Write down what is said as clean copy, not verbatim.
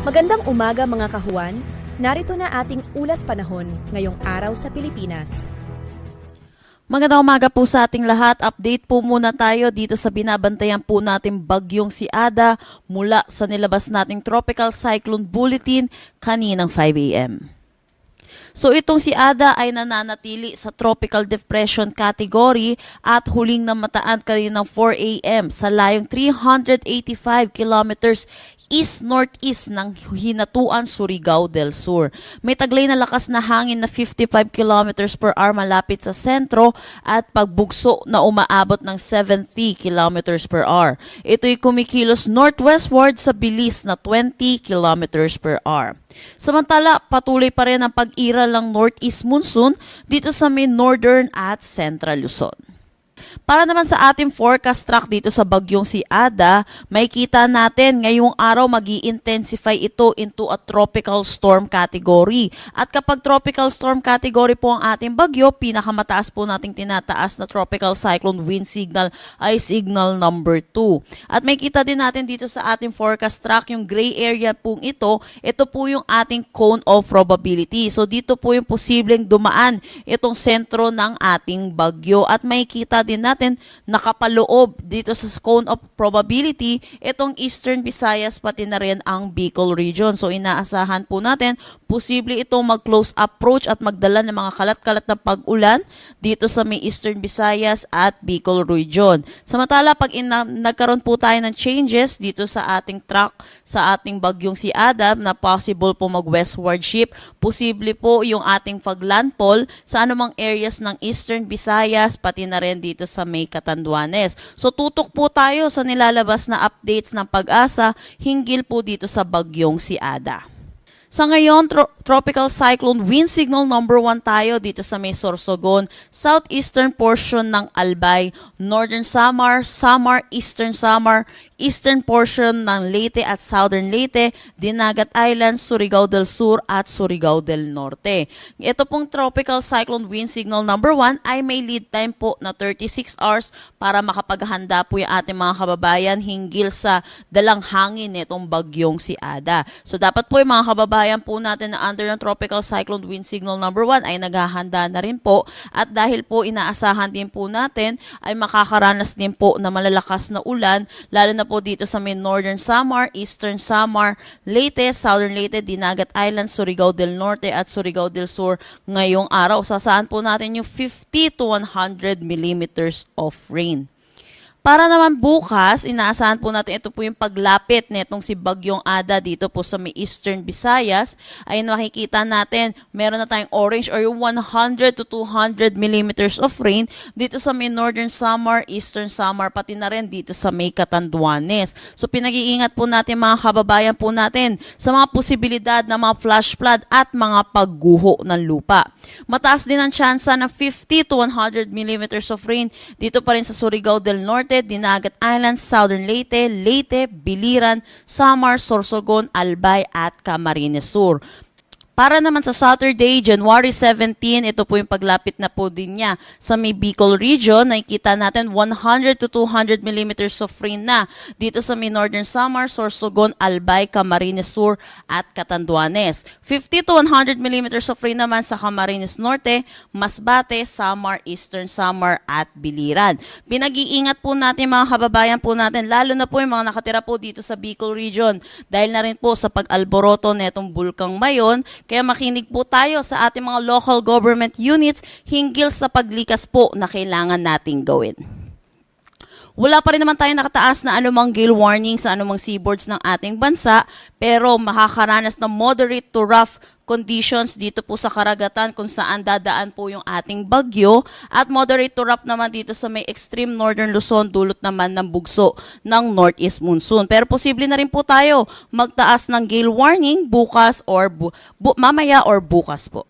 Magandang umaga mga kahuan, narito na ating ulat panahon ngayong araw sa Pilipinas. Magandang umaga po sa ating lahat. Update po muna tayo dito sa binabantayan po nating bagyong si Ada mula sa nilabas nating Tropical Cyclone Bulletin kaninang 5 a.m. So itong si Ada ay nananatili sa Tropical Depression category at huling namataan kaninang 4 a.m. sa layong 385 kilometers east-northeast ng Hinatuan, Surigao del Sur. May taglay na lakas na hangin na 55 kilometers per hour malapit sa sentro at pagbugso na umaabot ng 70 kilometers per hour. Ito'y kumikilos northwestward sa bilis na 20 kilometers per hour. Samantala, patuloy pa rin ang pag-iral ng northeast monsoon dito sa may northern at central Luzon. Para naman sa ating forecast track dito sa bagyong si Ada, makikita natin ngayong araw mag-i-intensify ito into a tropical storm category. At kapag tropical storm category po ang ating bagyo, pinakamataas po nating tinataas na tropical cyclone wind signal ay signal number 2. At makikita din natin dito sa ating forecast track yung gray area pong ito po yung ating cone of probability. So dito po yung posibleng dumaan itong sentro ng ating bagyo at makikita din natin nakapaloob dito sa cone of probability itong Eastern Visayas pati na rin ang Bicol region. So inaasahan po natin posible itong mag-close approach at magdala ng mga kalat-kalat na pag-ulan dito sa may Eastern Visayas at Bicol region. Samantala pag nagkaroon po tayo ng changes dito sa ating track sa ating bagyong si Ada na possible po mag-westward shift, posible po yung ating paglandfall sa anumang areas ng Eastern Visayas pati na rin dito sa may Catanduanes. So tutok po tayo sa nilalabas na updates ng Pag-asa hinggil po dito sa bagyong si Ada. Sa ngayon, tropical cyclone wind signal number 1 tayo dito sa may Sorsogon, southeastern portion ng Albay, northern Samar, eastern Samar, eastern portion ng Leyte at southern Leyte, Dinagat Islands, Surigao del Sur at Surigao del Norte. Ito pong tropical cyclone wind signal number 1 ay may lead time po na 36 hours para makapaghanda po yung ating mga kababayan hinggil sa dalang hangin nitong bagyong si Ada. So dapat po yung mga kababayan po natin na under ng tropical cyclone wind signal number 1 ay naghahanda na rin po at dahil po inaasahan din po natin ay makakaranas din po na malalakas na ulan lalo na po dito sa may northern Samar, eastern Samar, Leyte, southern Leyte, Dinagat Islands, Surigao del Norte at Surigao del Sur ngayong araw. Sasaan po natin yung 50 to 100 millimeters of rain. Para naman bukas, inaasahan po natin ito po yung paglapit nitong si Bagyong Ada dito po sa may Eastern Visayas. Ay makikita natin, meron na tayong orange or yung 100 to 200 millimeters of rain dito sa may Northern Samar, Eastern Samar, pati na rin dito sa may Catanduanes. So pinag-iingat po natin mga kababayan po natin sa mga posibilidad ng mga flash flood at mga pagguho ng lupa. Mataas din ang tsansa na 50 to 100 millimeters of rain dito pa rin sa Surigao del Norte, Dinagat Islands, Southern Leyte, Biliran, Samar, Sorsogon, Albay at Camarines Sur. Para naman sa Saturday, January 17, ito po yung paglapit na po din niya sa may Bicol region. Nakikita natin 100 to 200 millimeters of rain na dito sa may Northern Samar, Sorsogon, Albay, Camarines Sur at Catanduanes. 50 to 100 millimeters of rain naman sa Camarines Norte, Masbate, Samar, Eastern Samar at Biliran. Pinag-iingat po natin mga kababayan po natin, lalo na po yung mga nakatira po dito sa Bicol region dahil na rin po sa pag-alboroto netong Bulkang Mayon. Kaya makinig po tayo sa ating mga local government units hinggil sa paglikas po na kailangan nating gawin. Wala pa rin naman tayo nakataas na anumang gale warning sa anumang seaboards ng ating bansa, pero makakaranas ng moderate to rough conditions dito po sa karagatan kung saan dadaan po yung ating bagyo at moderate to rough naman dito sa may extreme northern Luzon dulot naman ng bugso ng northeast monsoon. Pero posible na rin po tayo magtaas ng gale warning bukas or mamaya or bukas po.